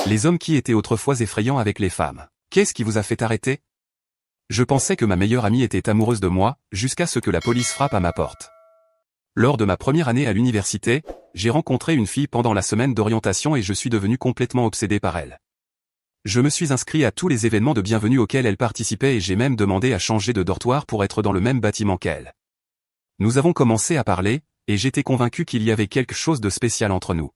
Les hommes qui étaient autrefois effrayants avec les femmes. Qu'est-ce qui vous a fait arrêter? Je pensais que ma meilleure amie était amoureuse de moi, jusqu'à ce que la police frappe à ma porte. Lors de ma première année à l'université, j'ai rencontré une fille pendant la semaine d'orientation et je suis devenu complètement obsédé par elle. Je me suis inscrit à tous les événements de bienvenue auxquels elle participait et j'ai même demandé à changer de dortoir pour être dans le même bâtiment qu'elle. Nous avons commencé à parler, et j'étais convaincu qu'il y avait quelque chose de spécial entre nous.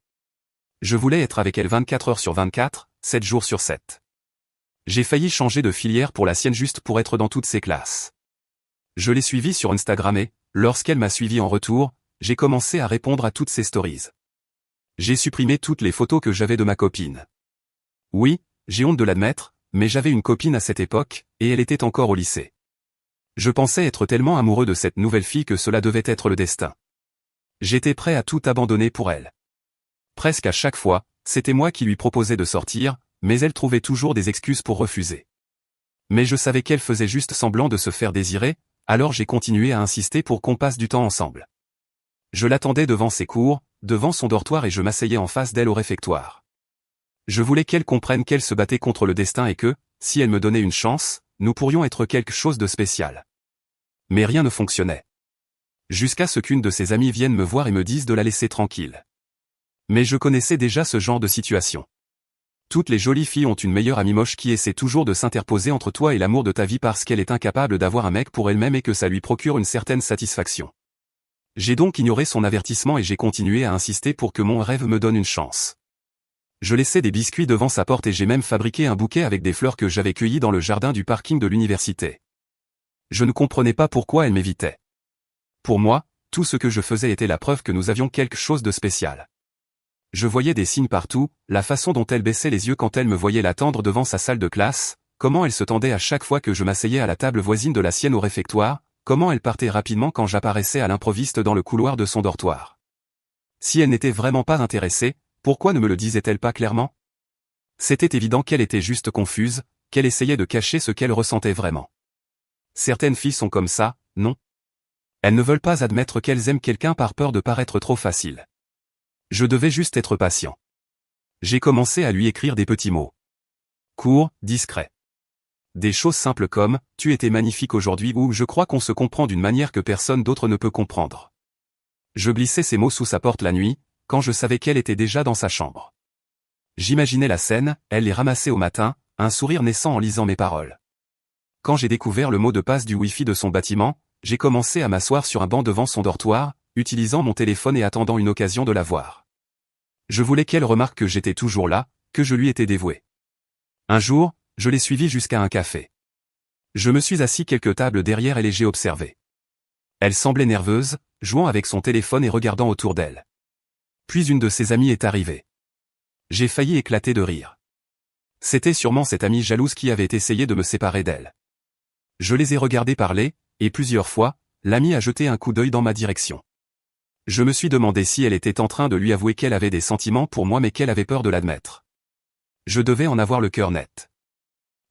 Je voulais être avec elle 24 heures sur 24, 7 jours sur 7. J'ai failli changer de filière pour la sienne juste pour être dans toutes ses classes. Je l'ai suivie sur Instagram et, lorsqu'elle m'a suivi en retour, j'ai commencé à répondre à toutes ses stories. J'ai supprimé toutes les photos que j'avais de ma copine. Oui, j'ai honte de l'admettre, mais j'avais une copine à cette époque, et elle était encore au lycée. Je pensais être tellement amoureux de cette nouvelle fille que cela devait être le destin. J'étais prêt à tout abandonner pour elle. Presque à chaque fois, c'était moi qui lui proposais de sortir, mais elle trouvait toujours des excuses pour refuser. Mais je savais qu'elle faisait juste semblant de se faire désirer, alors j'ai continué à insister pour qu'on passe du temps ensemble. Je l'attendais devant ses cours, devant son dortoir et je m'asseyais en face d'elle au réfectoire. Je voulais qu'elle comprenne qu'elle se battait contre le destin et que, si elle me donnait une chance, nous pourrions être quelque chose de spécial. Mais rien ne fonctionnait. Jusqu'à ce qu'une de ses amies vienne me voir et me dise de la laisser tranquille. Mais je connaissais déjà ce genre de situation. Toutes les jolies filles ont une meilleure amie moche qui essaie toujours de s'interposer entre toi et l'amour de ta vie parce qu'elle est incapable d'avoir un mec pour elle-même et que ça lui procure une certaine satisfaction. J'ai donc ignoré son avertissement et j'ai continué à insister pour que mon rêve me donne une chance. Je laissais des biscuits devant sa porte et j'ai même fabriqué un bouquet avec des fleurs que j'avais cueillies dans le jardin du parking de l'université. Je ne comprenais pas pourquoi elle m'évitait. Pour moi, tout ce que je faisais était la preuve que nous avions quelque chose de spécial. Je voyais des signes partout, la façon dont elle baissait les yeux quand elle me voyait l'attendre devant sa salle de classe, comment elle se tendait à chaque fois que je m'asseyais à la table voisine de la sienne au réfectoire, comment elle partait rapidement quand j'apparaissais à l'improviste dans le couloir de son dortoir. Si elle n'était vraiment pas intéressée, pourquoi ne me le disait-elle pas clairement? C'était évident qu'elle était juste confuse, qu'elle essayait de cacher ce qu'elle ressentait vraiment. Certaines filles sont comme ça, non? Elles ne veulent pas admettre qu'elles aiment quelqu'un par peur de paraître trop facile. Je devais juste être patient. J'ai commencé à lui écrire des petits mots. Courts, discrets. Des choses simples comme « Tu étais magnifique aujourd'hui » ou « Je crois qu'on se comprend d'une manière que personne d'autre ne peut comprendre ». Je glissais ces mots sous sa porte la nuit, quand je savais qu'elle était déjà dans sa chambre. J'imaginais la scène, elle les ramassait au matin, un sourire naissant en lisant mes paroles. Quand j'ai découvert le mot de passe du Wi-Fi de son bâtiment, j'ai commencé à m'asseoir sur un banc devant son dortoir, utilisant mon téléphone et attendant une occasion de la voir. Je voulais qu'elle remarque que j'étais toujours là, que je lui étais dévoué. Un jour, je l'ai suivie jusqu'à un café. Je me suis assis quelques tables derrière elle et j'ai observé. Elle semblait nerveuse, jouant avec son téléphone et regardant autour d'elle. Puis une de ses amies est arrivée. J'ai failli éclater de rire. C'était sûrement cette amie jalouse qui avait essayé de me séparer d'elle. Je les ai regardés parler, et plusieurs fois, l'amie a jeté un coup d'œil dans ma direction. Je me suis demandé si elle était en train de lui avouer qu'elle avait des sentiments pour moi mais qu'elle avait peur de l'admettre. Je devais en avoir le cœur net.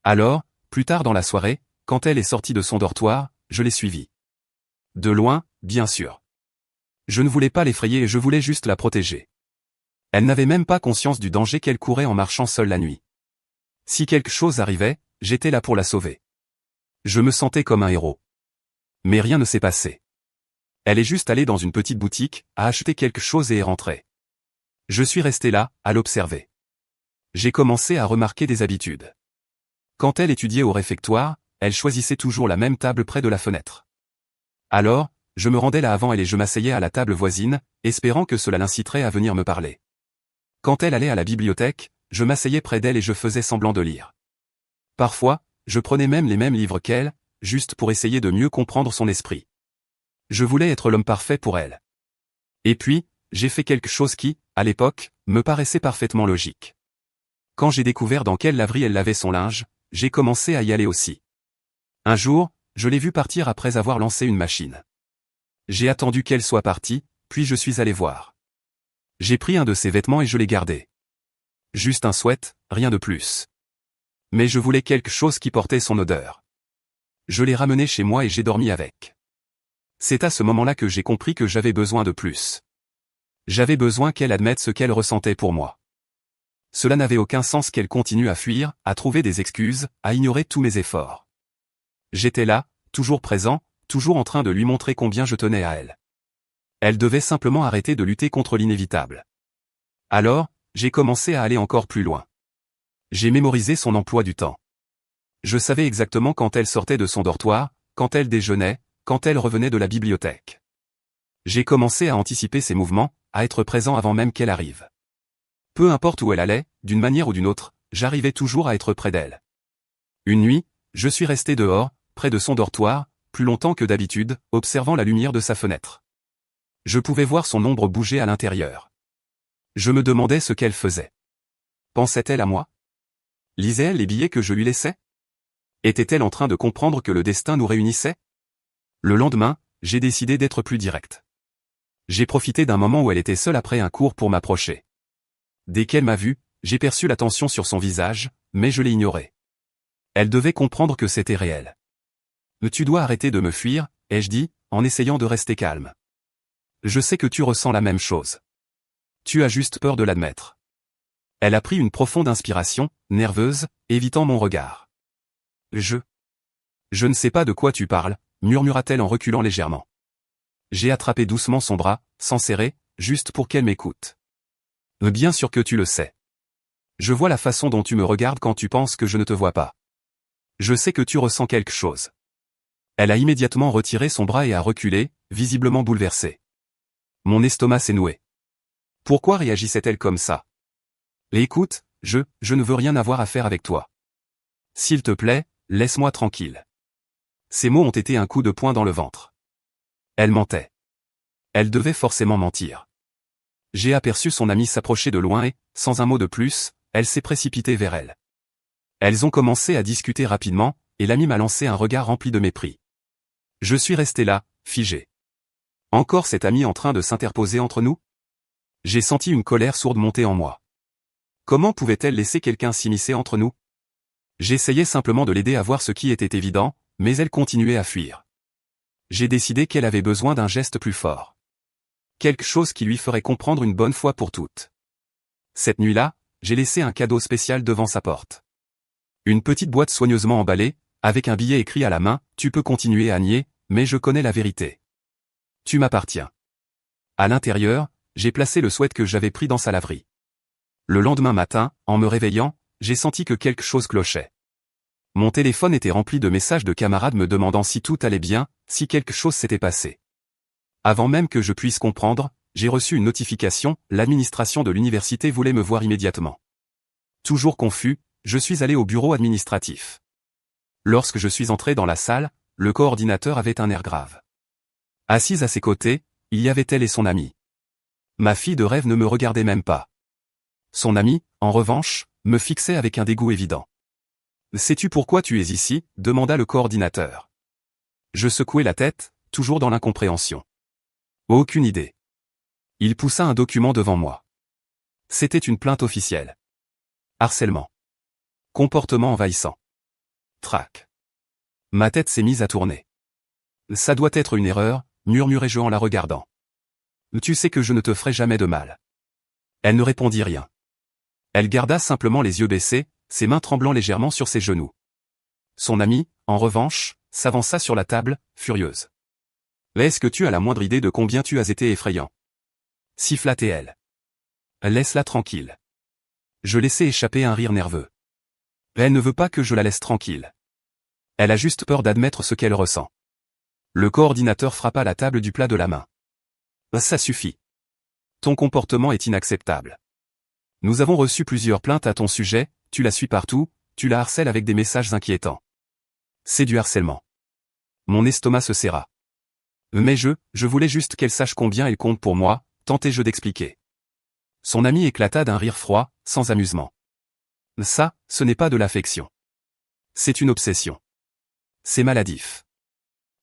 Alors, plus tard dans la soirée, quand elle est sortie de son dortoir, je l'ai suivie. De loin, bien sûr. Je ne voulais pas l'effrayer et je voulais juste la protéger. Elle n'avait même pas conscience du danger qu'elle courait en marchant seule la nuit. Si quelque chose arrivait, j'étais là pour la sauver. Je me sentais comme un héros. Mais rien ne s'est passé. Elle est juste allée dans une petite boutique, a acheté quelque chose et est rentrée. Je suis resté là, à l'observer. J'ai commencé à remarquer des habitudes. Quand elle étudiait au réfectoire, elle choisissait toujours la même table près de la fenêtre. Alors, je me rendais là avant elle et je m'asseyais à la table voisine, espérant que cela l'inciterait à venir me parler. Quand elle allait à la bibliothèque, je m'asseyais près d'elle et je faisais semblant de lire. Parfois, je prenais même les mêmes livres qu'elle, juste pour essayer de mieux comprendre son esprit. Je voulais être l'homme parfait pour elle. Et puis, j'ai fait quelque chose qui, à l'époque, me paraissait parfaitement logique. Quand j'ai découvert dans quelle laverie elle lavait son linge, j'ai commencé à y aller aussi. Un jour, je l'ai vue partir après avoir lancé une machine. J'ai attendu qu'elle soit partie, puis je suis allé voir. J'ai pris un de ses vêtements et je l'ai gardé. Juste un sweat, rien de plus. Mais je voulais quelque chose qui portait son odeur. Je l'ai ramené chez moi et j'ai dormi avec. C'est à ce moment-là que j'ai compris que j'avais besoin de plus. J'avais besoin qu'elle admette ce qu'elle ressentait pour moi. Cela n'avait aucun sens qu'elle continue à fuir, à trouver des excuses, à ignorer tous mes efforts. J'étais là, toujours présent, toujours en train de lui montrer combien je tenais à elle. Elle devait simplement arrêter de lutter contre l'inévitable. Alors, j'ai commencé à aller encore plus loin. J'ai mémorisé son emploi du temps. Je savais exactement quand elle sortait de son dortoir, quand elle déjeunait, quand elle revenait de la bibliothèque. J'ai commencé à anticiper ses mouvements, à être présent avant même qu'elle arrive. Peu importe où elle allait, d'une manière ou d'une autre, j'arrivais toujours à être près d'elle. Une nuit, je suis resté dehors, près de son dortoir, plus longtemps que d'habitude, observant la lumière de sa fenêtre. Je pouvais voir son ombre bouger à l'intérieur. Je me demandais ce qu'elle faisait. Pensait-elle à moi? Lisait-elle les billets que je lui laissais? Était-elle en train de comprendre que le destin nous réunissait? Le lendemain, j'ai décidé d'être plus direct. J'ai profité d'un moment où elle était seule après un cours pour m'approcher. Dès qu'elle m'a vu, j'ai perçu la tension sur son visage, mais je l'ai ignorée. Elle devait comprendre que c'était réel. « Tu dois arrêter de me fuir », ai-je dit, en essayant de rester calme. « Je sais que tu ressens la même chose. Tu as juste peur de l'admettre. » Elle a pris une profonde inspiration, nerveuse, évitant mon regard. « Je ne sais pas de quoi tu parles », murmura-t-elle en reculant légèrement. J'ai attrapé doucement son bras, sans serrer, juste pour qu'elle m'écoute. « Bien sûr que tu le sais. Je vois la façon dont tu me regardes quand tu penses que je ne te vois pas. Je sais que tu ressens quelque chose. » Elle a immédiatement retiré son bras et a reculé, visiblement bouleversée. Mon estomac s'est noué. Pourquoi réagissait-elle comme ça? Écoute, je ne veux rien avoir à faire avec toi. S'il te plaît, laisse-moi tranquille. Ces mots ont été un coup de poing dans le ventre. Elle mentait. Elle devait forcément mentir. J'ai aperçu son amie s'approcher de loin et, sans un mot de plus, elle s'est précipitée vers elle. Elles ont commencé à discuter rapidement, et l'amie m'a lancé un regard rempli de mépris. Je suis resté là, figé. Encore cette amie en train de s'interposer entre nous? J'ai senti une colère sourde monter en moi. Comment pouvait-elle laisser quelqu'un s'immiscer entre nous? J'essayais simplement de l'aider à voir ce qui était évident, mais elle continuait à fuir. J'ai décidé qu'elle avait besoin d'un geste plus fort. Quelque chose qui lui ferait comprendre une bonne fois pour toutes. Cette nuit-là, j'ai laissé un cadeau spécial devant sa porte. Une petite boîte soigneusement emballée, avec un billet écrit à la main, « Tu peux continuer à nier, mais je connais la vérité. Tu m'appartiens. » À l'intérieur, j'ai placé le sweat que j'avais pris dans sa laverie. Le lendemain matin, en me réveillant, j'ai senti que quelque chose clochait. Mon téléphone était rempli de messages de camarades me demandant si tout allait bien, si quelque chose s'était passé. Avant même que je puisse comprendre, j'ai reçu une notification, l'administration de l'université voulait me voir immédiatement. Toujours confus, je suis allé au bureau administratif. Lorsque je suis entré dans la salle, le coordinateur avait un air grave. Assise à ses côtés, il y avait elle et son amie. Ma fille de rêve ne me regardait même pas. Son amie, en revanche, me fixait avec un dégoût évident. « Sais-tu pourquoi tu es ici ?» demanda le coordinateur. Je secouai la tête, toujours dans l'incompréhension. Aucune idée. Il poussa un document devant moi. C'était une plainte officielle. Harcèlement. Comportement envahissant. Trac. Ma tête s'est mise à tourner. Ça doit être une erreur, murmurai-je en la regardant. Tu sais que je ne te ferai jamais de mal. Elle ne répondit rien. Elle garda simplement les yeux baissés, ses mains tremblant légèrement sur ses genoux. Son amie, en revanche, s'avança sur la table, furieuse. Est-ce que tu as la moindre idée de combien tu as été effrayant? Siffla-t-elle. Laisse-la tranquille. Je laissai échapper un rire nerveux. Elle ne veut pas que je la laisse tranquille. Elle a juste peur d'admettre ce qu'elle ressent. Le coordinateur frappa la table du plat de la main. Ça suffit. Ton comportement est inacceptable. Nous avons reçu plusieurs plaintes à ton sujet, tu la suis partout, tu la harcèles avec des messages inquiétants. C'est du harcèlement. Mon estomac se serra. Mais je voulais juste qu'elle sache combien elle compte pour moi, tentai-je d'expliquer. Son ami éclata d'un rire froid, sans amusement. Ça, ce n'est pas de l'affection. C'est une obsession. C'est maladif.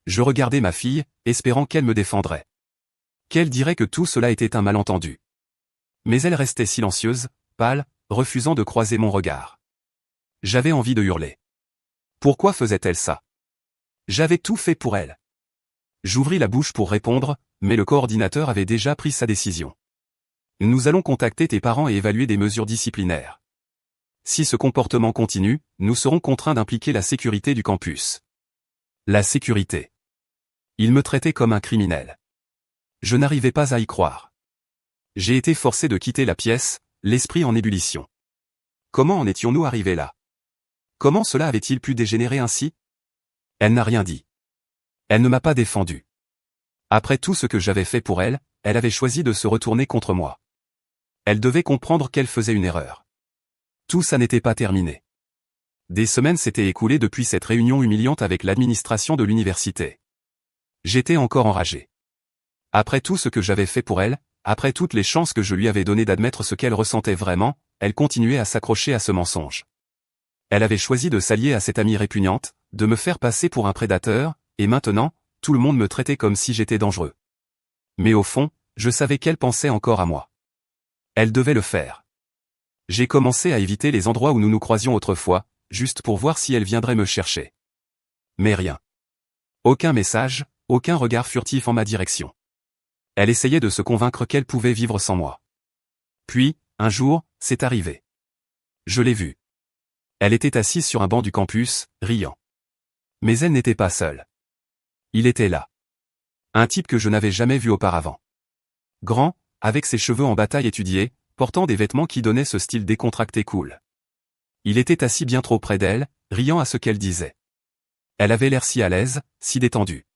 Je regardais ma fille, espérant qu'elle me défendrait. Qu'elle dirait que tout cela était un malentendu. Mais elle restait silencieuse, pâle, refusant de croiser mon regard. J'avais envie de hurler. Pourquoi faisait-elle ça? J'avais tout fait pour elle. J'ouvris la bouche pour répondre, mais le coordinateur avait déjà pris sa décision. Nous allons contacter tes parents et évaluer des mesures disciplinaires. Si ce comportement continue, nous serons contraints d'impliquer la sécurité du campus. La sécurité. Il me traitait comme un criminel. Je n'arrivais pas à y croire. J'ai été forcé de quitter la pièce, l'esprit en ébullition. Comment en étions-nous arrivés là? Comment cela avait-il pu dégénérer ainsi? Elle n'a rien dit. Elle ne m'a pas défendu. Après tout ce que j'avais fait pour elle, elle avait choisi de se retourner contre moi. Elle devait comprendre qu'elle faisait une erreur. Tout ça n'était pas terminé. Des semaines s'étaient écoulées depuis cette réunion humiliante avec l'administration de l'université. J'étais encore enragé. Après tout ce que j'avais fait pour elle, après toutes les chances que je lui avais données d'admettre ce qu'elle ressentait vraiment, elle continuait à s'accrocher à ce mensonge. Elle avait choisi de s'allier à cette amie répugnante, de me faire passer pour un prédateur, et maintenant, tout le monde me traitait comme si j'étais dangereux. Mais au fond, je savais qu'elle pensait encore à moi. Elle devait le faire. J'ai commencé à éviter les endroits où nous nous croisions autrefois, juste pour voir si elle viendrait me chercher. Mais rien. Aucun message, aucun regard furtif en ma direction. Elle essayait de se convaincre qu'elle pouvait vivre sans moi. Puis, un jour, c'est arrivé. Je l'ai vue. Elle était assise sur un banc du campus, riant. Mais elle n'était pas seule. Il était là. Un type que je n'avais jamais vu auparavant. Grand, avec ses cheveux en bataille étudiés, portant des vêtements qui donnaient ce style décontracté cool. Il était assis bien trop près d'elle, riant à ce qu'elle disait. Elle avait l'air si à l'aise, si détendue.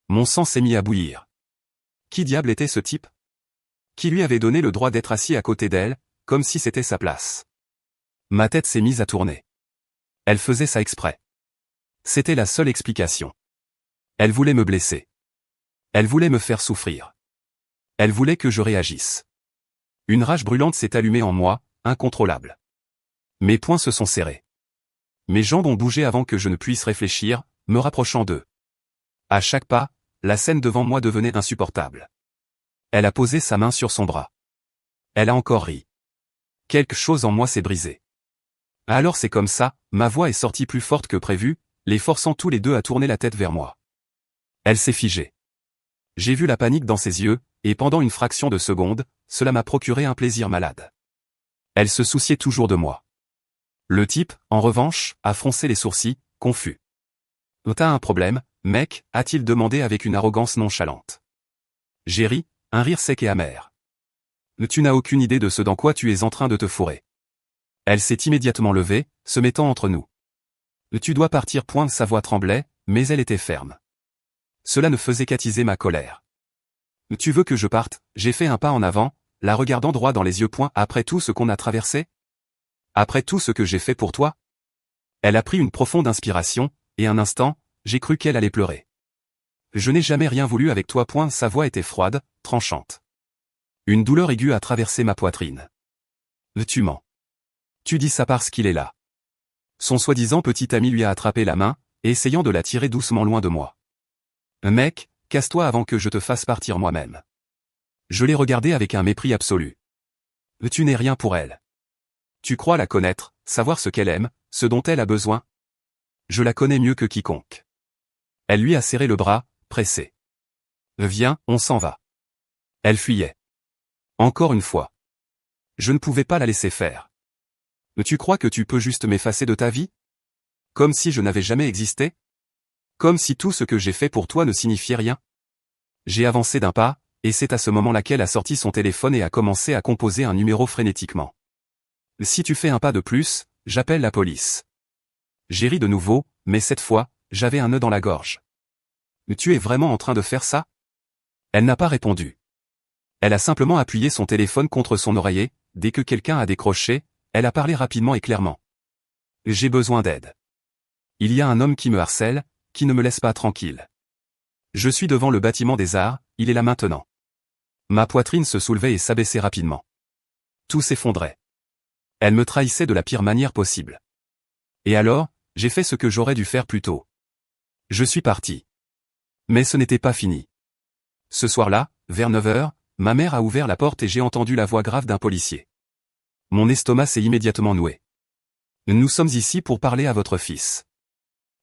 Mon sang s'est mis à bouillir. Qui diable était ce type? Qui lui avait donné le droit d'être assis à côté d'elle, comme si c'était sa place? Ma tête s'est mise à tourner. Elle faisait ça exprès. C'était la seule explication. Elle voulait me blesser. Elle voulait me faire souffrir. Elle voulait que je réagisse. Une rage brûlante s'est allumée en moi, incontrôlable. Mes poings se sont serrés. Mes jambes ont bougé avant que je ne puisse réfléchir, me rapprochant d'eux. À chaque pas, la scène devant moi devenait insupportable. Elle a posé sa main sur son bras. Elle a encore ri. Quelque chose en moi s'est brisé. Alors c'est comme ça, ma voix est sortie plus forte que prévu, les forçant tous les deux à tourner la tête vers moi. Elle s'est figée. J'ai vu la panique dans ses yeux, et pendant une fraction de seconde, cela m'a procuré un plaisir malade. Elle se souciait toujours de moi. Le type, en revanche, a froncé les sourcils, confus. « T'as un problème, mec ?» a-t-il demandé avec une arrogance nonchalante. J'ai ri, un rire sec et amer. « Tu n'as aucune idée de ce dans quoi tu es en train de te fourrer. » Elle s'est immédiatement levée, se mettant entre nous. « Tu dois partir » sa voix tremblait, mais elle était ferme. Cela ne faisait qu'attiser ma colère. « Tu veux que je parte ?» J'ai fait un pas en avant, la regardant droit dans les yeux. « Après tout ce qu'on a traversé ? Après tout ce que j'ai fait pour toi ?» Elle a pris une profonde inspiration, et un instant, j'ai cru qu'elle allait pleurer. « Je n'ai jamais rien voulu avec toi. » Sa voix était froide, tranchante. Une douleur aiguë a traversé ma poitrine. « Tu mens. Tu dis ça parce qu'il est là. » Son soi-disant petit ami lui a attrapé la main, essayant de la tirer doucement loin de moi. « Mec, casse-toi avant que je te fasse partir moi-même. » Je l'ai regardé avec un mépris absolu. « Tu n'es rien pour elle. Tu crois la connaître, savoir ce qu'elle aime, ce dont elle a besoin? Je la connais mieux que quiconque. » Elle lui a serré le bras, pressé. « Viens, on s'en va. » Elle fuyait. Encore une fois. Je ne pouvais pas la laisser faire. « Tu crois que tu peux juste m'effacer de ta vie? Comme si je n'avais jamais existé? Comme si tout ce que j'ai fait pour toi ne signifiait rien? » J'ai avancé d'un pas, et c'est à ce moment-là qu'elle a sorti son téléphone et a commencé à composer un numéro frénétiquement. « Si tu fais un pas de plus, j'appelle la police. » J'ai ri de nouveau, mais cette fois, j'avais un nœud dans la gorge. « Tu es vraiment en train de faire ça? » Elle n'a pas répondu. Elle a simplement appuyé son téléphone contre son oreiller. Dès que quelqu'un a décroché, elle a parlé rapidement et clairement. « J'ai besoin d'aide. Il y a un homme qui me harcèle, qui ne me laisse pas tranquille. Je suis devant le bâtiment des Arts, il est là maintenant. » Ma poitrine se soulevait et s'abaissait rapidement. Tout s'effondrait. Elle me trahissait de la pire manière possible. Et alors, j'ai fait ce que j'aurais dû faire plus tôt. Je suis parti. Mais ce n'était pas fini. Ce soir-là, vers 9h, ma mère a ouvert la porte et j'ai entendu la voix grave d'un policier. Mon estomac s'est immédiatement noué. « Nous sommes ici pour parler à votre fils. »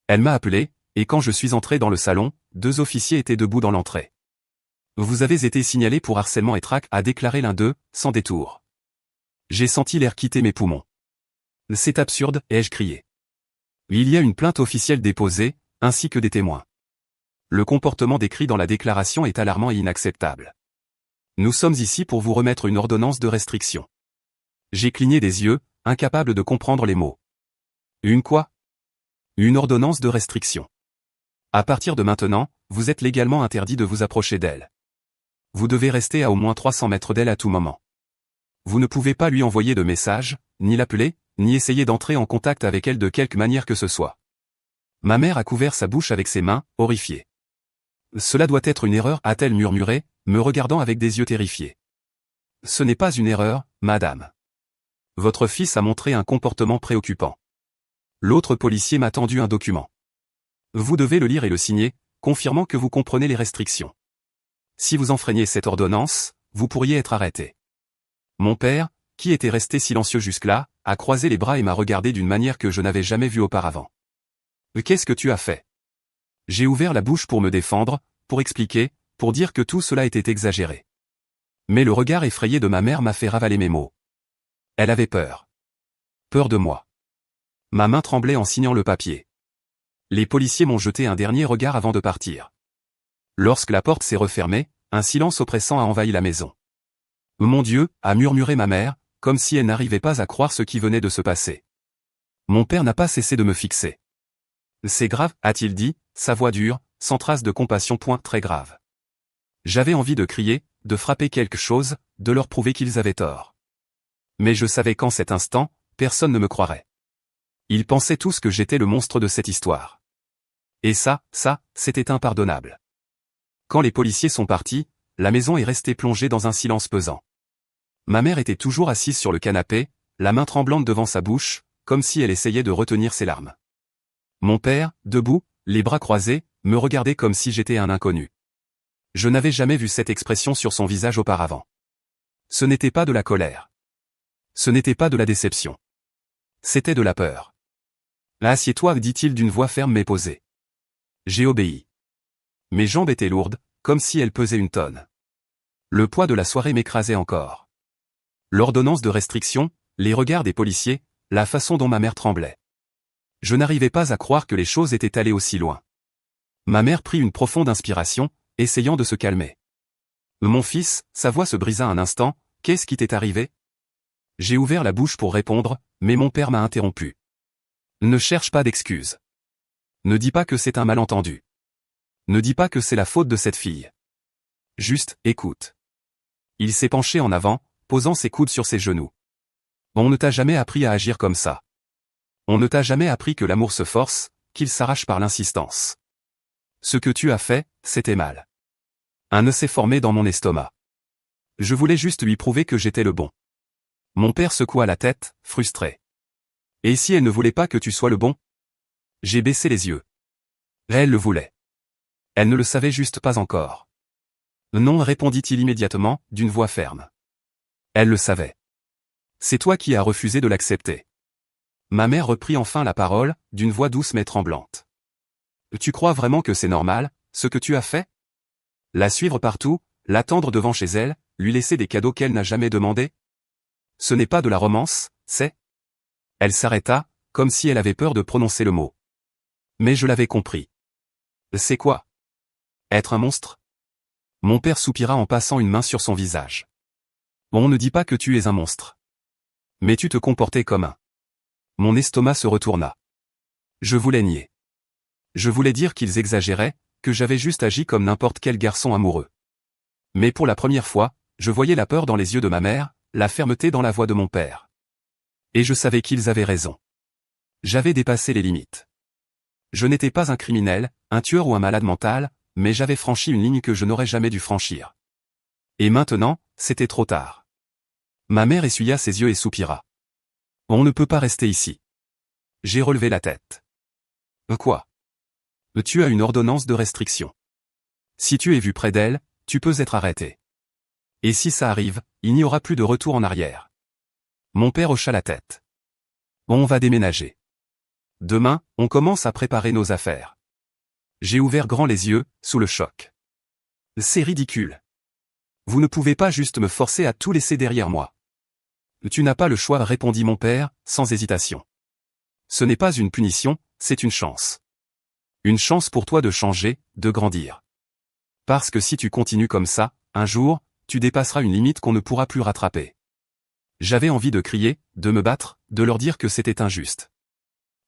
Elle m'a appelé, et quand je suis entré dans le salon, 2 officiers étaient debout dans l'entrée. « Vous avez été signalé pour harcèlement et traque » a déclaré l'un d'eux, sans détour. J'ai senti l'air quitter mes poumons. C'est absurde, ai-je crié. Il y a une plainte officielle déposée, ainsi que des témoins. Le comportement décrit dans la déclaration est alarmant et inacceptable. Nous sommes ici pour vous remettre une ordonnance de restriction. J'ai cligné des yeux, incapable de comprendre les mots. Une quoi? Une ordonnance de restriction. À partir de maintenant, vous êtes légalement interdit de vous approcher d'elle. Vous devez rester à au moins 300 mètres d'elle à tout moment. Vous ne pouvez pas lui envoyer de message, ni l'appeler, ni essayer d'entrer en contact avec elle de quelque manière que ce soit. Ma mère a couvert sa bouche avec ses mains, horrifiée. Cela doit être une erreur, a-t-elle murmuré, me regardant avec des yeux terrifiés. Ce n'est pas une erreur, madame. Votre fils a montré un comportement préoccupant. L'autre policier m'a tendu un document. Vous devez le lire et le signer, confirmant que vous comprenez les restrictions. Si vous enfreignez cette ordonnance, vous pourriez être arrêté. Mon père, qui était resté silencieux jusque-là, a croisé les bras et m'a regardé d'une manière que je n'avais jamais vue auparavant. Qu'est-ce que tu as fait? J'ai ouvert la bouche pour me défendre, pour expliquer, pour dire que tout cela était exagéré. Mais le regard effrayé de ma mère m'a fait ravaler mes mots. Elle avait peur. Peur de moi. Ma main tremblait en signant le papier. Les policiers m'ont jeté un dernier regard avant de partir. Lorsque la porte s'est refermée, un silence oppressant a envahi la maison. Mon Dieu, a murmuré ma mère, comme si elle n'arrivait pas à croire ce qui venait de se passer. Mon père n'a pas cessé de me fixer. C'est grave, a-t-il dit, sa voix dure, sans trace de compassion. Très grave. J'avais envie de crier, de frapper quelque chose, de leur prouver qu'ils avaient tort. Mais je savais qu'en cet instant, personne ne me croirait. Ils pensaient tous que j'étais le monstre de cette histoire. Et ça, c'était impardonnable. Quand les policiers sont partis, la maison est restée plongée dans un silence pesant. Ma mère était toujours assise sur le canapé, la main tremblante devant sa bouche, comme si elle essayait de retenir ses larmes. Mon père, debout, les bras croisés, me regardait comme si j'étais un inconnu. Je n'avais jamais vu cette expression sur son visage auparavant. Ce n'était pas de la colère. Ce n'était pas de la déception. C'était de la peur. Assieds-toi, dit-il d'une voix ferme mais posée. J'ai obéi. Mes jambes étaient lourdes, comme si elles pesaient une tonne. Le poids de la soirée m'écrasait encore. L'ordonnance de restriction, les regards des policiers, la façon dont ma mère tremblait. Je n'arrivais pas à croire que les choses étaient allées aussi loin. Ma mère prit une profonde inspiration, essayant de se calmer. Mon fils, sa voix se brisa un instant, qu'est-ce qui t'est arrivé? J'ai ouvert la bouche pour répondre, mais mon père m'a interrompu. Ne cherche pas d'excuses. Ne dis pas que c'est un malentendu. Ne dis pas que c'est la faute de cette fille. Juste, écoute. Il s'est penché en avant, posant ses coudes sur ses genoux. On ne t'a jamais appris à agir comme ça. On ne t'a jamais appris que l'amour se force, qu'il s'arrache par l'insistance. Ce que tu as fait, c'était mal. Un nœud s'est formé dans mon estomac. Je voulais juste lui prouver que j'étais le bon. Mon père secoua la tête, frustré. Et si elle ne voulait pas que tu sois le bon? J'ai baissé les yeux. Elle le voulait. Elle ne le savait juste pas encore. Non, répondit-il immédiatement, d'une voix ferme. Elle le savait. C'est toi qui as refusé de l'accepter. Ma mère reprit enfin la parole, d'une voix douce mais tremblante. Tu crois vraiment que c'est normal, ce que tu as fait? La suivre partout, l'attendre devant chez elle, lui laisser des cadeaux qu'elle n'a jamais demandés? Ce n'est pas de la romance, c'est... Elle s'arrêta, comme si elle avait peur de prononcer le mot. Mais je l'avais compris. C'est quoi? Être un monstre? Mon père soupira en passant une main sur son visage. On ne dit pas que tu es un monstre. Mais tu te comportais comme un. Mon estomac se retourna. Je voulais nier. Je voulais dire qu'ils exagéraient, que j'avais juste agi comme n'importe quel garçon amoureux. Mais pour la première fois, je voyais la peur dans les yeux de ma mère, la fermeté dans la voix de mon père. Et je savais qu'ils avaient raison. J'avais dépassé les limites. Je n'étais pas un criminel, un tueur ou un malade mental, mais j'avais franchi une ligne que je n'aurais jamais dû franchir. Et maintenant, c'était trop tard. Ma mère essuya ses yeux et soupira. On ne peut pas rester ici. J'ai relevé la tête. Quoi? Tu as une ordonnance de restriction. Si tu es vu près d'elle, tu peux être arrêté. Et si ça arrive, il n'y aura plus de retour en arrière. Mon père hocha la tête. On va déménager. Demain, on commence à préparer nos affaires. J'ai ouvert grand les yeux, sous le choc. C'est ridicule. Vous ne pouvez pas juste me forcer à tout laisser derrière moi. Tu n'as pas le choix, répondit mon père, sans hésitation. Ce n'est pas une punition, c'est une chance. Une chance pour toi de changer, de grandir. Parce que si tu continues comme ça, un jour, tu dépasseras une limite qu'on ne pourra plus rattraper. J'avais envie de crier, de me battre, de leur dire que c'était injuste.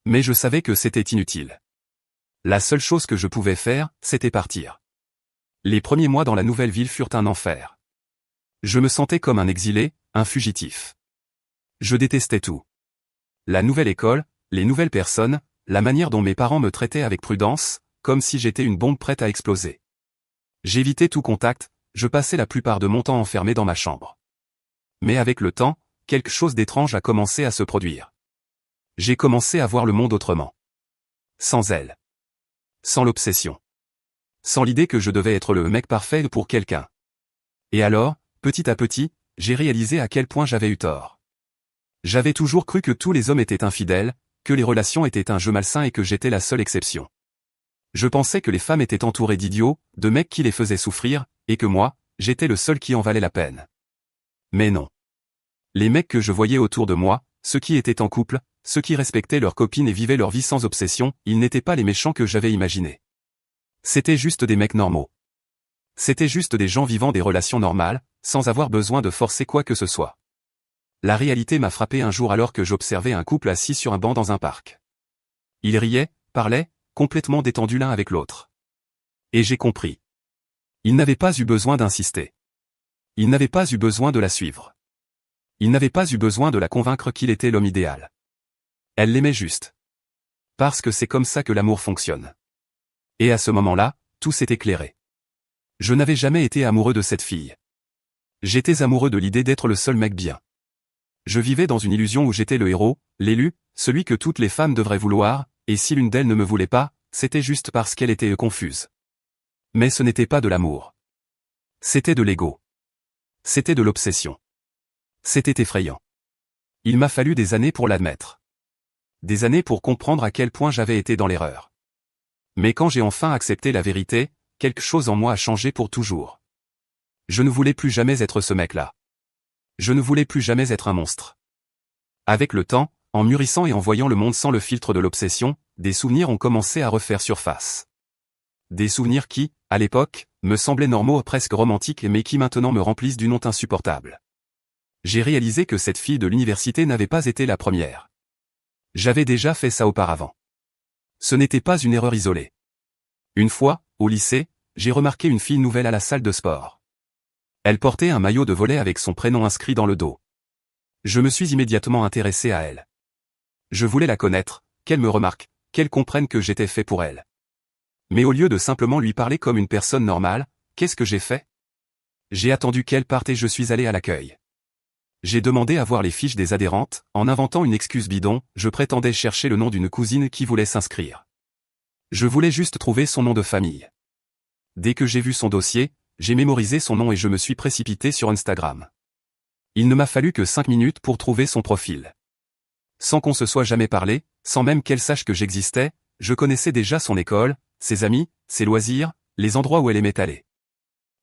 Mais je savais que c'était inutile. La seule chose que je pouvais faire, c'était partir. Les premiers mois dans la nouvelle ville furent un enfer. Je me sentais comme un exilé, un fugitif. Je détestais tout. La nouvelle école, les nouvelles personnes, la manière dont mes parents me traitaient avec prudence, comme si j'étais une bombe prête à exploser. J'évitais tout contact, je passais la plupart de mon temps enfermé dans ma chambre. Mais avec le temps, quelque chose d'étrange a commencé à se produire. J'ai commencé à voir le monde autrement. Sans elle. Sans l'obsession. Sans l'idée que je devais être le mec parfait pour quelqu'un. Et alors, petit à petit, j'ai réalisé à quel point j'avais eu tort. J'avais toujours cru que tous les hommes étaient infidèles, que les relations étaient un jeu malsain et que j'étais la seule exception. Je pensais que les femmes étaient entourées d'idiots, de mecs qui les faisaient souffrir, et que moi, j'étais le seul qui en valait la peine. Mais non. Les mecs que je voyais autour de moi, ceux qui étaient en couple, ceux qui respectaient leurs copines et vivaient leur vie sans obsession, ils n'étaient pas les méchants que j'avais imaginés. C'était juste des mecs normaux. C'était juste des gens vivant des relations normales, sans avoir besoin de forcer quoi que ce soit. La réalité m'a frappé un jour alors que j'observais un couple assis sur un banc dans un parc. Ils riaient, parlaient, complètement détendus l'un avec l'autre. Et j'ai compris. Ils n'avaient pas eu besoin d'insister. Ils n'avaient pas eu besoin de la suivre. Ils n'avaient pas eu besoin de la convaincre qu'il était l'homme idéal. Elle l'aimait juste. Parce que c'est comme ça que l'amour fonctionne. Et à ce moment-là, tout s'est éclairé. Je n'avais jamais été amoureux de cette fille. J'étais amoureux de l'idée d'être le seul mec bien. Je vivais dans une illusion où j'étais le héros, l'élu, celui que toutes les femmes devraient vouloir, et si l'une d'elles ne me voulait pas, c'était juste parce qu'elle était confuse. Mais ce n'était pas de l'amour. C'était de l'ego. C'était de l'obsession. C'était effrayant. Il m'a fallu des années pour l'admettre. Des années pour comprendre à quel point j'avais été dans l'erreur. Mais quand j'ai enfin accepté la vérité, quelque chose en moi a changé pour toujours. Je ne voulais plus jamais être ce mec-là. Je ne voulais plus jamais être un monstre. Avec le temps, en mûrissant et en voyant le monde sans le filtre de l'obsession, des souvenirs ont commencé à refaire surface. Des souvenirs qui, à l'époque, me semblaient normaux, presque romantiques, mais qui maintenant me remplissent d'une honte insupportable. J'ai réalisé que cette fille de l'université n'avait pas été la première. J'avais déjà fait ça auparavant. Ce n'était pas une erreur isolée. Une fois, au lycée, j'ai remarqué une fille nouvelle à la salle de sport. Elle portait un maillot de volley avec son prénom inscrit dans le dos. Je me suis immédiatement intéressé à elle. Je voulais la connaître, qu'elle me remarque, qu'elle comprenne que j'étais fait pour elle. Mais au lieu de simplement lui parler comme une personne normale, qu'est-ce que j'ai fait? J'ai attendu qu'elle parte et je suis allé à l'accueil. J'ai demandé à voir les fiches des adhérentes, en inventant une excuse bidon, je prétendais chercher le nom d'une cousine qui voulait s'inscrire. Je voulais juste trouver son nom de famille. Dès que j'ai vu son dossier, j'ai mémorisé son nom et je me suis précipité sur Instagram. Il ne m'a fallu que 5 minutes pour trouver son profil. Sans qu'on se soit jamais parlé, sans même qu'elle sache que j'existais, je connaissais déjà son école, ses amis, ses loisirs, les endroits où elle aimait aller.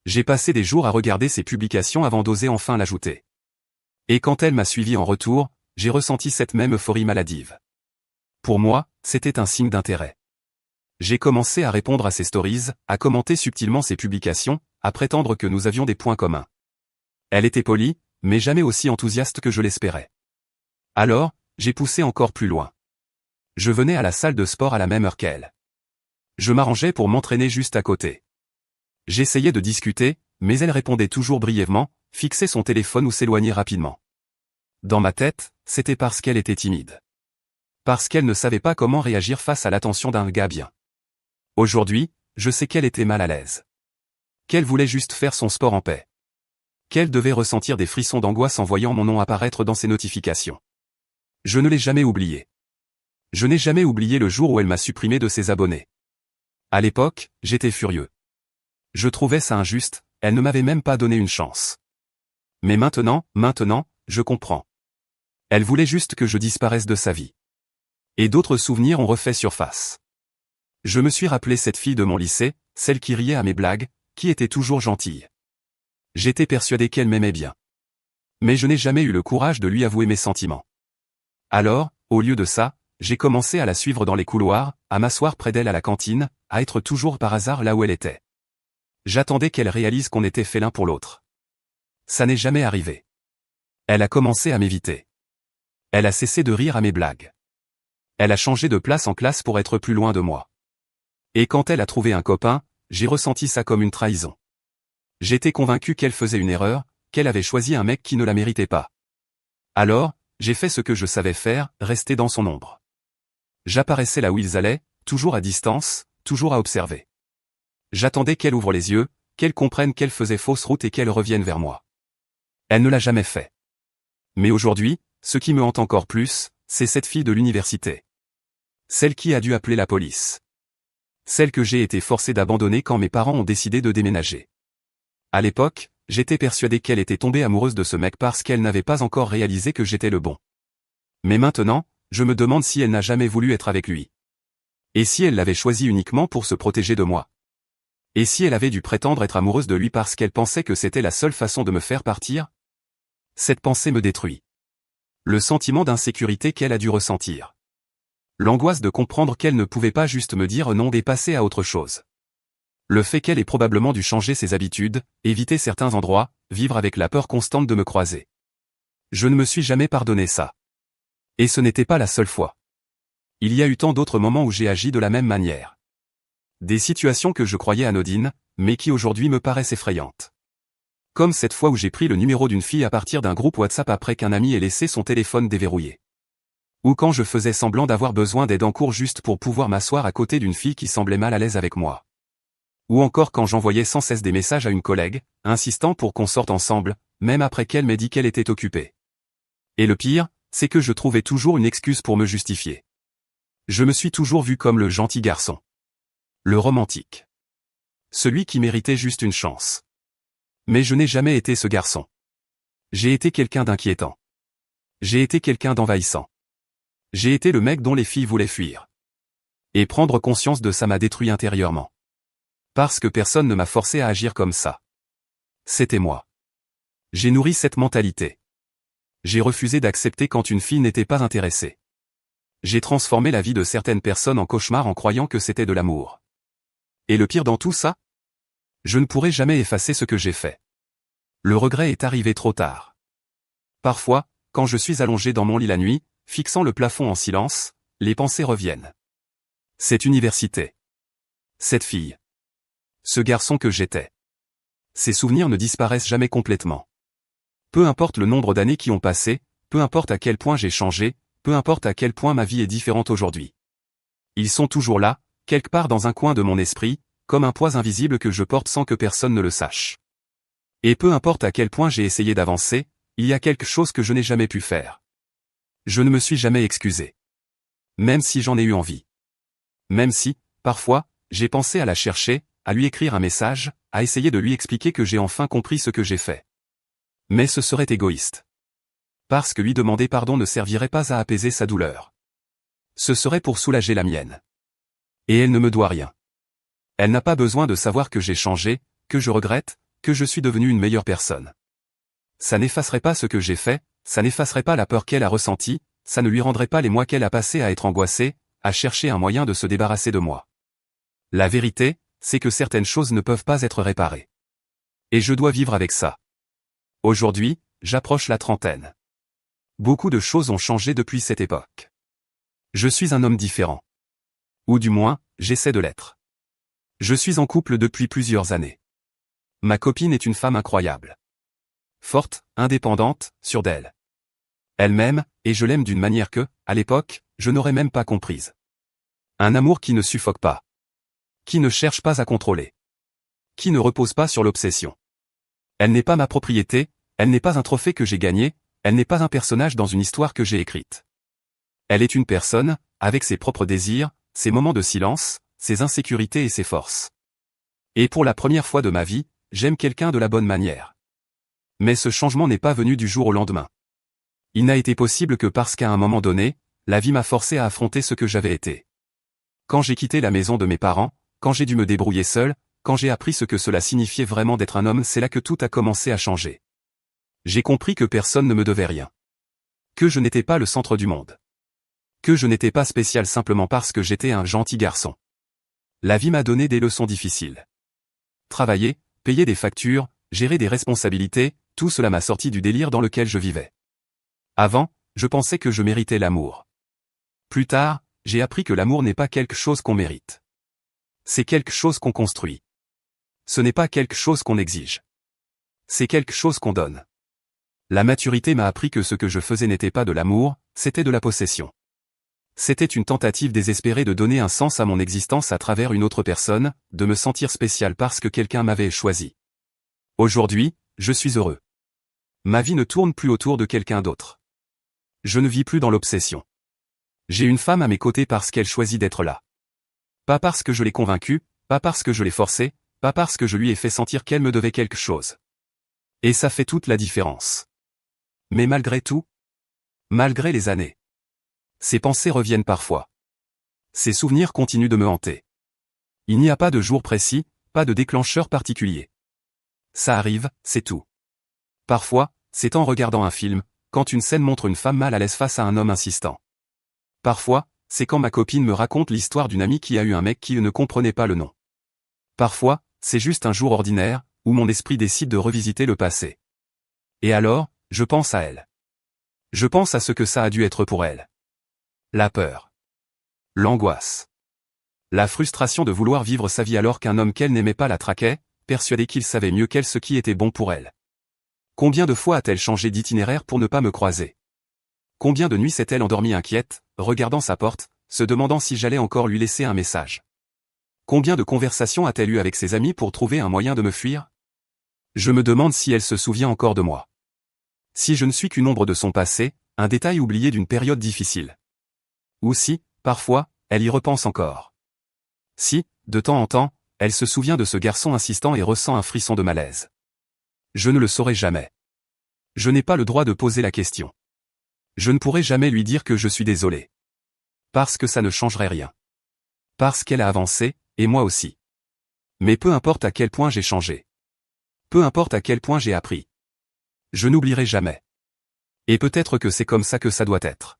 J'ai passé des jours à regarder ses publications avant d'oser enfin l'ajouter. Et quand elle m'a suivi en retour, j'ai ressenti cette même euphorie maladive. Pour moi, c'était un signe d'intérêt. J'ai commencé à répondre à ses stories, à commenter subtilement ses publications, à prétendre que nous avions des points communs. Elle était polie, mais jamais aussi enthousiaste que je l'espérais. Alors, j'ai poussé encore plus loin. Je venais à la salle de sport à la même heure qu'elle. Je m'arrangeais pour m'entraîner juste à côté. J'essayais de discuter, mais elle répondait toujours brièvement, fixait son téléphone ou s'éloignait rapidement. Dans ma tête, c'était parce qu'elle était timide. Parce qu'elle ne savait pas comment réagir face à l'attention d'un gars bien. Aujourd'hui, je sais qu'elle était mal à l'aise. Qu'elle voulait juste faire son sport en paix. Qu'elle devait ressentir des frissons d'angoisse en voyant mon nom apparaître dans ses notifications. Je ne l'ai jamais oublié. Je n'ai jamais oublié le jour où elle m'a supprimé de ses abonnés. À l'époque, j'étais furieux. Je trouvais ça injuste, elle ne m'avait même pas donné une chance. Mais maintenant, je comprends. Elle voulait juste que je disparaisse de sa vie. Et d'autres souvenirs ont refait surface. Je me suis rappelé cette fille de mon lycée, celle qui riait à mes blagues, qui était toujours gentille. J'étais persuadé qu'elle m'aimait bien. Mais je n'ai jamais eu le courage de lui avouer mes sentiments. Alors, au lieu de ça, j'ai commencé à la suivre dans les couloirs, à m'asseoir près d'elle à la cantine, à être toujours par hasard là où elle était. J'attendais qu'elle réalise qu'on était fait l'un pour l'autre. Ça n'est jamais arrivé. Elle a commencé à m'éviter. Elle a cessé de rire à mes blagues. Elle a changé de place en classe pour être plus loin de moi. Et quand elle a trouvé un copain, j'ai ressenti ça comme une trahison. J'étais convaincu qu'elle faisait une erreur, qu'elle avait choisi un mec qui ne la méritait pas. Alors, j'ai fait ce que je savais faire, rester dans son ombre. J'apparaissais là où ils allaient, toujours à distance, toujours à observer. J'attendais qu'elle ouvre les yeux, qu'elle comprenne qu'elle faisait fausse route et qu'elle revienne vers moi. Elle ne l'a jamais fait. Mais aujourd'hui, ce qui me hante encore plus, c'est cette fille de l'université. Celle qui a dû appeler la police. Celle que j'ai été forcé d'abandonner quand mes parents ont décidé de déménager. À l'époque, j'étais persuadé qu'elle était tombée amoureuse de ce mec parce qu'elle n'avait pas encore réalisé que j'étais le bon. Mais maintenant, je me demande si elle n'a jamais voulu être avec lui. Et si elle l'avait choisi uniquement pour se protéger de moi? Et si elle avait dû prétendre être amoureuse de lui parce qu'elle pensait que c'était la seule façon de me faire partir? Cette pensée me détruit. Le sentiment d'insécurité qu'elle a dû ressentir. L'angoisse de comprendre qu'elle ne pouvait pas juste me dire non et passer à autre chose. Le fait qu'elle ait probablement dû changer ses habitudes, éviter certains endroits, vivre avec la peur constante de me croiser. Je ne me suis jamais pardonné ça. Et ce n'était pas la seule fois. Il y a eu tant d'autres moments où j'ai agi de la même manière. Des situations que je croyais anodines, mais qui aujourd'hui me paraissent effrayantes. Comme cette fois où j'ai pris le numéro d'une fille à partir d'un groupe WhatsApp après qu'un ami ait laissé son téléphone déverrouillé. Ou quand je faisais semblant d'avoir besoin d'aide en cours juste pour pouvoir m'asseoir à côté d'une fille qui semblait mal à l'aise avec moi. Ou encore quand j'envoyais sans cesse des messages à une collègue, insistant pour qu'on sorte ensemble, même après qu'elle m'ait dit qu'elle était occupée. Et le pire, c'est que je trouvais toujours une excuse pour me justifier. Je me suis toujours vu comme le gentil garçon. Le romantique. Celui qui méritait juste une chance. Mais je n'ai jamais été ce garçon. J'ai été quelqu'un d'inquiétant. J'ai été quelqu'un d'envahissant. J'ai été le mec dont les filles voulaient fuir. Et prendre conscience de ça m'a détruit intérieurement. Parce que personne ne m'a forcé à agir comme ça. C'était moi. J'ai nourri cette mentalité. J'ai refusé d'accepter quand une fille n'était pas intéressée. J'ai transformé la vie de certaines personnes en cauchemar en croyant que c'était de l'amour. Et le pire dans tout ça? Je ne pourrai jamais effacer ce que j'ai fait. Le regret est arrivé trop tard. Parfois, quand je suis allongé dans mon lit la nuit, fixant le plafond en silence, les pensées reviennent. Cette université. Cette fille. Ce garçon que j'étais. Ces souvenirs ne disparaissent jamais complètement. Peu importe le nombre d'années qui ont passé, peu importe à quel point j'ai changé, peu importe à quel point ma vie est différente aujourd'hui. Ils sont toujours là, quelque part dans un coin de mon esprit, comme un poids invisible que je porte sans que personne ne le sache. Et peu importe à quel point j'ai essayé d'avancer, il y a quelque chose que je n'ai jamais pu faire. Je ne me suis jamais excusé. Même si j'en ai eu envie. Même si, parfois, j'ai pensé à la chercher, à lui écrire un message, à essayer de lui expliquer que j'ai enfin compris ce que j'ai fait. Mais ce serait égoïste. Parce que lui demander pardon ne servirait pas à apaiser sa douleur. Ce serait pour soulager la mienne. Et elle ne me doit rien. Elle n'a pas besoin de savoir que j'ai changé, que je regrette, que je suis devenu une meilleure personne. Ça n'effacerait pas ce que j'ai fait, ça n'effacerait pas la peur qu'elle a ressentie, ça ne lui rendrait pas les mois qu'elle a passés à être angoissée, à chercher un moyen de se débarrasser de moi. La vérité, c'est que certaines choses ne peuvent pas être réparées. Et je dois vivre avec ça. Aujourd'hui, j'approche la trentaine. Beaucoup de choses ont changé depuis cette époque. Je suis un homme différent. Ou du moins, j'essaie de l'être. Je suis en couple depuis plusieurs années. Ma copine est une femme incroyable. Forte, indépendante, sûre d'elle. Elle m'aime, et je l'aime d'une manière que, à l'époque, je n'aurais même pas comprise. Un amour qui ne suffoque pas. Qui ne cherche pas à contrôler. Qui ne repose pas sur l'obsession. Elle n'est pas ma propriété, elle n'est pas un trophée que j'ai gagné, elle n'est pas un personnage dans une histoire que j'ai écrite. Elle est une personne, avec ses propres désirs, ses moments de silence, ses insécurités et ses forces. Et pour la première fois de ma vie, j'aime quelqu'un de la bonne manière. Mais ce changement n'est pas venu du jour au lendemain. Il n'a été possible que parce qu'à un moment donné, la vie m'a forcé à affronter ce que j'avais été. Quand j'ai quitté la maison de mes parents, quand j'ai dû me débrouiller seul, quand j'ai appris ce que cela signifiait vraiment d'être un homme, c'est là que tout a commencé à changer. J'ai compris que personne ne me devait rien. Que je n'étais pas le centre du monde. Que je n'étais pas spécial simplement parce que j'étais un gentil garçon. La vie m'a donné des leçons difficiles. Travailler, payer des factures, gérer des responsabilités, tout cela m'a sorti du délire dans lequel je vivais. Avant, je pensais que je méritais l'amour. Plus tard, j'ai appris que l'amour n'est pas quelque chose qu'on mérite. C'est quelque chose qu'on construit. Ce n'est pas quelque chose qu'on exige. C'est quelque chose qu'on donne. La maturité m'a appris que ce que je faisais n'était pas de l'amour, c'était de la possession. C'était une tentative désespérée de donner un sens à mon existence à travers une autre personne, de me sentir spécial parce que quelqu'un m'avait choisi. Aujourd'hui, je suis heureux. Ma vie ne tourne plus autour de quelqu'un d'autre. Je ne vis plus dans l'obsession. J'ai une femme à mes côtés parce qu'elle choisit d'être là. Pas parce que je l'ai convaincue, pas parce que je l'ai forcée, pas parce que je lui ai fait sentir qu'elle me devait quelque chose. Et ça fait toute la différence. Mais malgré tout, malgré les années, ces pensées reviennent parfois. Ces souvenirs continuent de me hanter. Il n'y a pas de jour précis, pas de déclencheur particulier. Ça arrive, c'est tout. Parfois, c'est en regardant un film, quand une scène montre une femme mal à l'aise face à un homme insistant. Parfois, c'est quand ma copine me raconte l'histoire d'une amie qui a eu un mec qui ne comprenait pas le nom. Parfois, c'est juste un jour ordinaire, où mon esprit décide de revisiter le passé. Et alors, je pense à elle. Je pense à ce que ça a dû être pour elle. La peur. L'angoisse. La frustration de vouloir vivre sa vie alors qu'un homme qu'elle n'aimait pas la traquait, persuadé qu'il savait mieux qu'elle ce qui était bon pour elle. Combien de fois a-t-elle changé d'itinéraire pour ne pas me croiser? Combien de nuits s'est-elle endormie inquiète, regardant sa porte, se demandant si j'allais encore lui laisser un message? Combien de conversations a-t-elle eu avec ses amis pour trouver un moyen de me fuir? Je me demande si elle se souvient encore de moi. Si je ne suis qu'une ombre de son passé, un détail oublié d'une période difficile. Ou si, parfois, elle y repense encore. Si, de temps en temps, elle se souvient de ce garçon insistant et ressent un frisson de malaise. Je ne le saurai jamais. Je n'ai pas le droit de poser la question. Je ne pourrai jamais lui dire que je suis désolé. Parce que ça ne changerait rien. Parce qu'elle a avancé, et moi aussi. Mais peu importe à quel point j'ai changé. Peu importe à quel point j'ai appris. Je n'oublierai jamais. Et peut-être que c'est comme ça que ça doit être.